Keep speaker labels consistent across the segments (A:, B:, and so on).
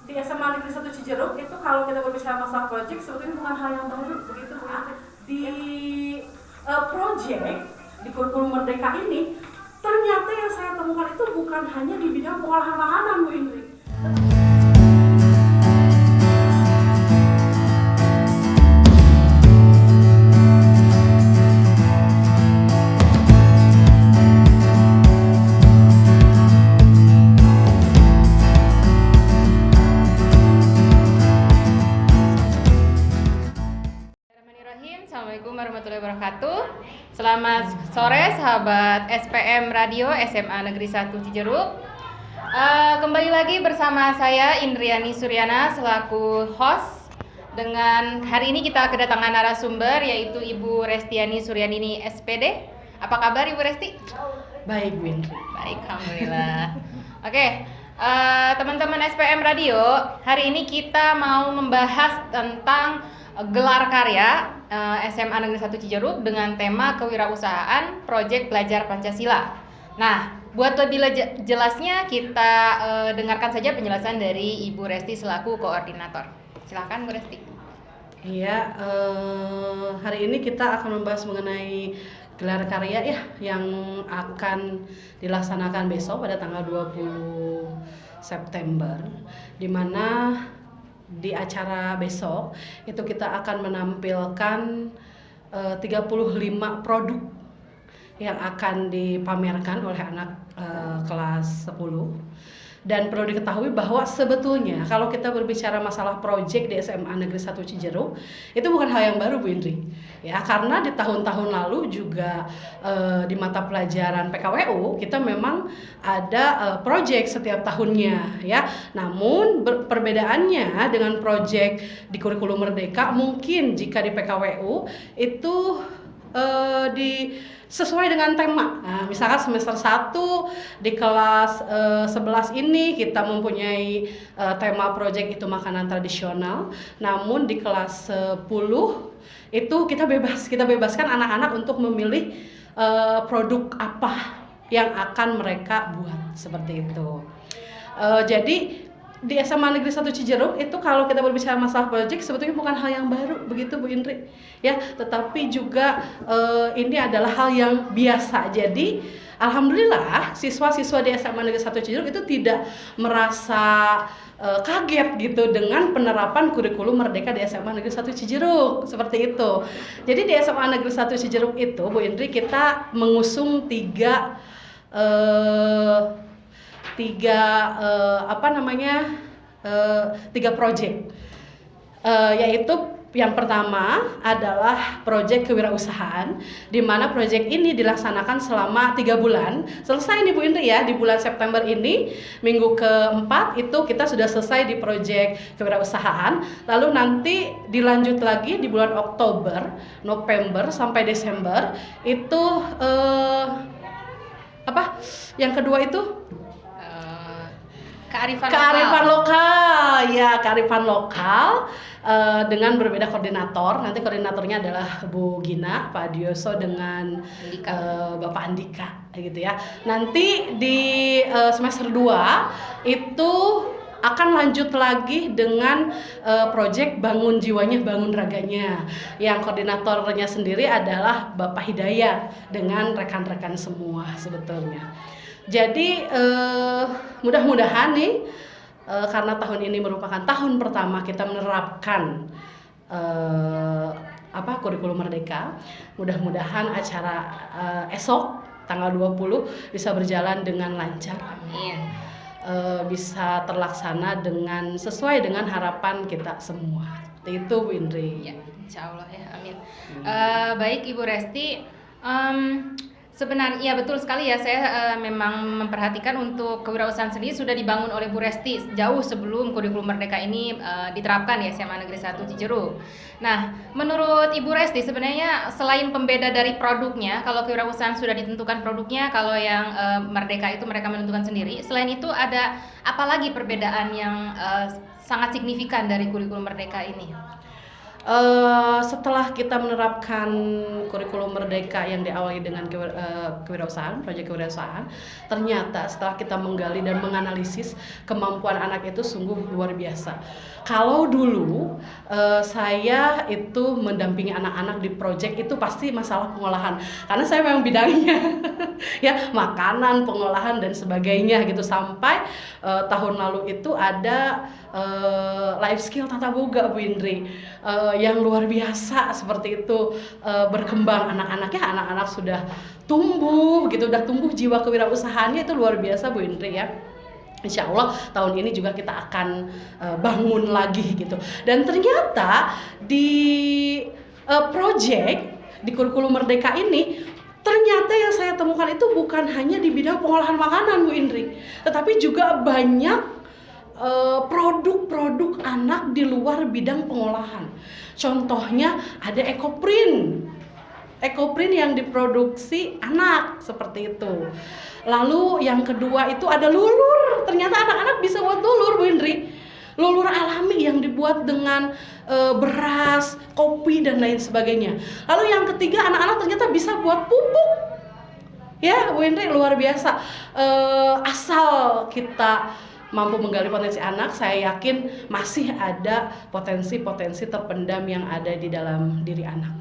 A: di SMA Negeri 1 Cijeruk itu kalau kita berbicara masalah project sebetulnya bukan hal yang baru begitu Bu Indri. Di project di kurikulum Merdeka ini ternyata yang saya temukan itu bukan hanya di bidang pengolahan makanan Bu Indri.
B: Assalamualaikum warahmatullahi wabarakatuh. Selamat sore sahabat SPM Radio SMA Negeri 1 Cijeruk. Kembali lagi bersama saya Indriani Suryana selaku host. Dengan hari ini kita kedatangan narasumber yaitu Ibu Restiani Suryandini SPD. Apa kabar Ibu Resti?
C: Baik Bu Indri.
B: Baik, alhamdulillah. Oke, teman-teman SPM Radio, hari ini kita mau membahas tentang gelar karya SMA Negeri 1 Cijeruk dengan tema kewirausahaan Proyek Belajar Pancasila. Nah, buat lebih jelasnya kita dengarkan saja penjelasan dari Ibu Resti selaku koordinator. Silakan Bu Resti.
C: Iya, hari ini kita akan membahas mengenai gelar karya ya yang akan dilaksanakan besok pada tanggal 20 September, di mana di acara besok itu kita akan menampilkan 35 produk yang akan dipamerkan oleh anak kelas 10. Dan perlu diketahui bahwa sebetulnya kalau kita berbicara masalah proyek di SMA Negeri 1 Cijeruk itu bukan hal yang baru Bu Indri. Ya, karena di tahun-tahun lalu juga di mata pelajaran PKWU kita memang ada proyek setiap tahunnya ya. Namun perbedaannya dengan proyek di kurikulum Merdeka, mungkin jika di PKWU itu sesuai dengan tema. Nah, misalkan semester 1 di kelas 11 ini kita mempunyai tema proyek itu makanan tradisional. Namun di kelas 10 itu kita bebaskan anak-anak untuk memilih produk apa yang akan mereka buat seperti itu. Jadi di SMA Negeri 1 Cijeruk itu kalau kita berbicara masalah proyek sebetulnya bukan hal yang baru begitu Bu Indri ya, tetapi juga ini adalah hal yang biasa. Jadi alhamdulillah siswa-siswa di SMA Negeri 1 Cijeruk itu tidak merasa kaget gitu dengan penerapan kurikulum Merdeka di SMA Negeri 1 Cijeruk seperti itu. Jadi di SMA Negeri 1 Cijeruk itu Bu Indri kita mengusung tiga proyek, yaitu yang pertama adalah proyek kewirausahaan, di mana proyek ini dilaksanakan selama 3 bulan. Selesai nih Bu Indri ya, di bulan September ini minggu keempat itu kita sudah selesai di proyek kewirausahaan. Lalu nanti dilanjut lagi di bulan Oktober, November sampai Desember itu yang kedua itu kearifan lokal ya, kearifan lokal dengan berbeda koordinator. Nanti koordinatornya adalah Bu Gina, Pak Dioso dengan Bapak Andika gitu ya. Nanti di semester 2 itu akan lanjut lagi dengan proyek bangun jiwanya, bangun raganya, yang koordinatornya sendiri adalah Bapak Hidayat dengan rekan-rekan semua sebetulnya. Jadi mudah-mudahan nih karena tahun ini merupakan tahun pertama kita menerapkan kurikulum Merdeka, mudah-mudahan acara esok tanggal 20 bisa berjalan dengan lancar. Amin. Bisa terlaksana dengan sesuai dengan harapan kita semua. Seperti itu Bu Indri.
B: Ya, insya Allah ya, amin. Baik Ibu Resti, sebenarnya ya betul sekali ya, saya memang memperhatikan untuk kewirausahaan sendiri sudah dibangun oleh Bu Resti jauh sebelum kurikulum Merdeka ini diterapkan ya SMA Negeri 1 Cijeruk. Nah, menurut Ibu Resti sebenarnya selain pembeda dari produknya, kalau kewirausahaan sudah ditentukan produknya, kalau yang Merdeka itu mereka menentukan sendiri. Selain itu ada apa lagi perbedaan yang sangat signifikan dari kurikulum Merdeka ini?
C: Setelah kita menerapkan kurikulum merdeka yang diawali dengan kewirausahaan, proyek kewirausahaan, ternyata setelah kita menggali dan menganalisis, kemampuan anak itu sungguh luar biasa. Kalau dulu saya itu mendampingi anak-anak di proyek itu pasti masalah pengolahan, karena saya memang bidangnya ya makanan, pengolahan dan sebagainya gitu. Sampai tahun lalu itu ada life skill tata boga Bu Indri, yang luar biasa seperti itu, berkembang anak-anaknya, anak-anak sudah tumbuh gitu, udah tumbuh jiwa kewirausahaannya itu luar biasa Bu Indri ya. Insya Allah tahun ini juga kita akan bangun lagi gitu. Dan ternyata di project di kurikulum merdeka ini, ternyata yang saya temukan itu bukan hanya di bidang pengolahan makanan Bu Indri, tetapi juga banyak produk-produk anak di luar bidang pengolahan. Contohnya ada ekoprint yang diproduksi anak seperti itu. Lalu yang kedua itu ada lulur. Ternyata anak-anak bisa buat lulur Bu Indri. Lulur alami yang dibuat dengan beras, kopi dan lain sebagainya. Lalu yang ketiga, anak-anak ternyata bisa buat pupuk. Ya Bu Indri, luar biasa. Asal kita mampu menggali potensi anak, saya yakin masih ada potensi-potensi terpendam yang ada di dalam diri anak.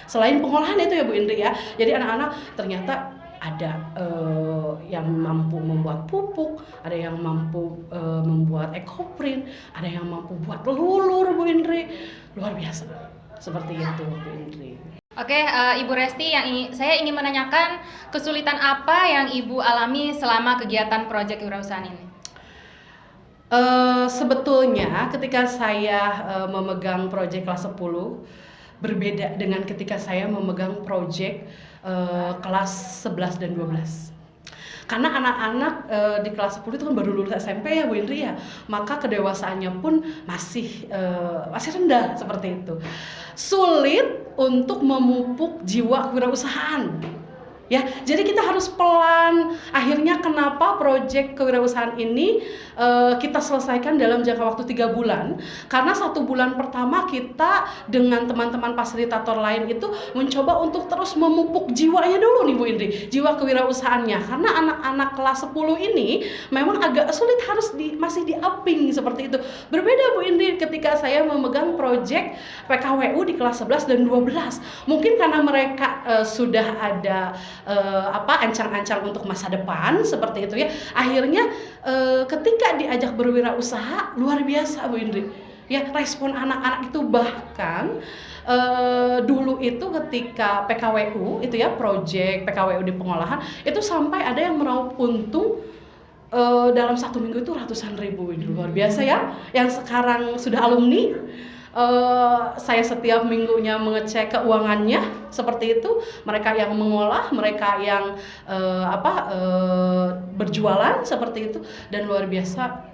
C: Selain pengolahan itu ya Bu Indri ya, jadi anak-anak ternyata ada yang mampu membuat pupuk, ada yang mampu membuat ekoprint, ada yang mampu buat lulur Bu Indri, luar biasa seperti itu Bu Indri.
B: Oke, Ibu Resti, saya ingin menanyakan kesulitan apa yang Ibu alami selama kegiatan proyek kewirausahaan ini?
C: Sebetulnya ketika saya memegang proyek kelas 10 berbeda dengan ketika saya memegang proyek kelas 11 dan 12. Karena anak-anak di kelas 10 itu kan baru lulus SMP ya Bu Indri ya, maka kedewasaannya pun masih rendah seperti itu. Sulit untuk memupuk jiwa kewirausahaan. Ya, jadi kita harus pelan. Akhirnya kenapa proyek kewirausahaan ini kita selesaikan dalam jangka waktu 3 bulan? Karena 1 bulan pertama kita dengan teman-teman fasilitator lain itu mencoba untuk terus memupuk jiwanya dulu nih Bu Indri, jiwa kewirausahaannya. Karena anak-anak kelas 10 ini memang agak sulit, harus masih di-upping seperti itu. Berbeda Bu Indri ketika saya memegang proyek PKWU di kelas 11 dan 12. Mungkin karena mereka sudah ada ancang-ancang untuk masa depan seperti itu ya. Akhirnya ketika diajak berwirausaha luar biasa Bu Indri. Ya, respon anak-anak itu bahkan dulu itu ketika PKWU itu ya, proyek PKWU di pengolahan itu sampai ada yang meraup untung dalam 1 minggu itu ratusan ribu. Luar biasa ya. Yang sekarang sudah alumni, saya setiap minggunya mengecek keuangannya seperti itu. Mereka yang mengolah, mereka yang berjualan seperti itu, dan luar biasa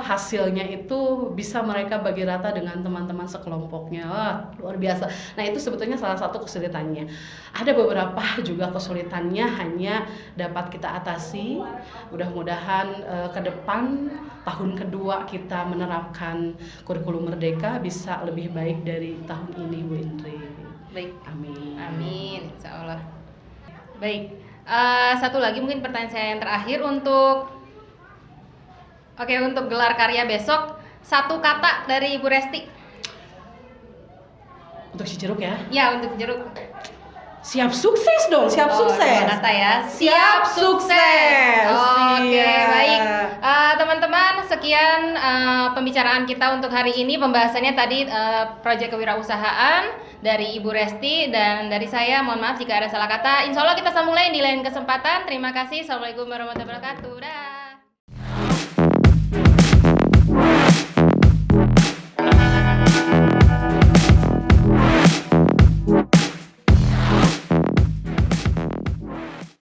C: hasilnya itu bisa mereka bagi rata dengan teman-teman sekelompoknya. Wah, luar biasa. Nah, itu sebetulnya salah satu kesulitannya. Ada beberapa juga kesulitannya hanya dapat kita atasi. Mudah-mudahan ke depan tahun kedua kita menerapkan kurikulum merdeka bisa lebih baik dari tahun ini Bu Indri.
B: Baik.
C: Amin.
B: Amin, insya Allah. Baik, satu lagi mungkin pertanyaan saya yang terakhir untuk gelar karya besok, 1 kata dari Ibu Resti.
C: Untuk Cijeruk ya?
B: Ya, untuk Cijeruk.
C: Siap sukses dong, siap sukses.
B: 2 kata ya.
C: Siap sukses.
B: Oke,
C: Iya.
B: baik. Teman-teman, sekian pembicaraan kita untuk hari ini. Pembahasannya tadi proyek kewirausahaan dari Ibu Resti dan dari saya. Mohon maaf jika ada salah kata. Insya Allah kita sambung lain di lain kesempatan. Terima kasih. Assalamualaikum warahmatullahi wabarakatuh. Dah.